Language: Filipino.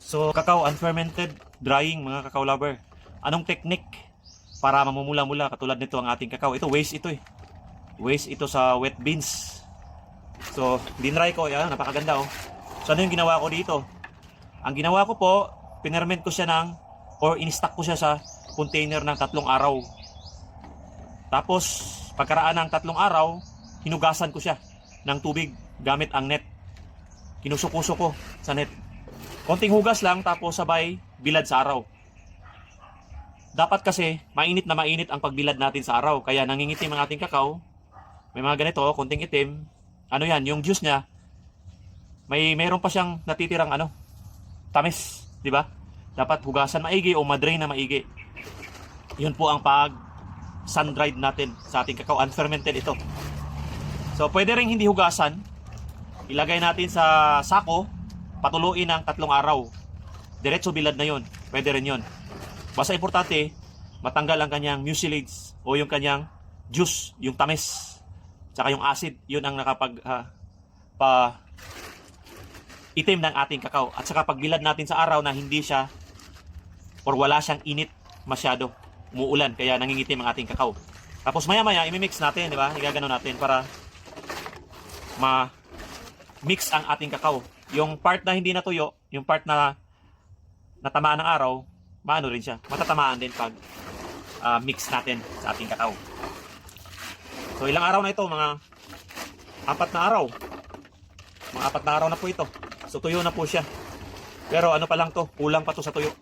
So, kakao unfermented drying, mga kakao lover. Anong technique para mamumula-mula katulad nito ang ating kakao? Ito waste ito eh. Waste ito sa wet beans. So, dinry ko, yan, napakaganda oh. So, ano yung ginawa ko dito? Ang ginawa ko po, pinerment ko siya or in-stack ko siya sa container ng 3 araw. Tapos, pagkaraan ng 3 araw, hinugasan ko siya ng tubig gamit ang net. Kinusukuso ko sa net. Konting hugas lang, tapos sabay bilad sa araw. Dapat kasi, mainit na mainit ang pagbilad natin sa araw. Kaya nangingitim ang ating kakao. May mga ganito, konting itim. Ano yan, yung juice niya, mayroon pa siyang natitirang tamis, di ba? Dapat hugasan maigi o madrain na maigi. Yun po ang pag sun-dried natin sa ating kakao. Unfermented ito. So, pwede rin hindi hugasan. Ilagay natin sa sako, patuluin ng 3 araw. Diretso bilad na yun. Pwede rin yun. Basta importante, matanggal ang kanyang mucilage o yung kanyang juice, yung tamis, tsaka yung acid. Yun ang itim ng ating kakao. At saka pagbilad natin sa araw na hindi siya or wala siyang init masyado. Umuulan, kaya nangingitim ang ating kakao. Tapos maya-maya, imimix natin, di ba? Igagano natin para ma-mix ang ating kakao. Yung part na hindi natuyo, yung part na natamaan ng araw, maano rin siya. Matatamaan din pag mix natin sa ating kakao. So ilang araw na ito? Mga 4 na araw. Mga 4 na araw na po ito. So tuyo na po siya. Pero ano pa lang to, kulang pa to sa tuyo.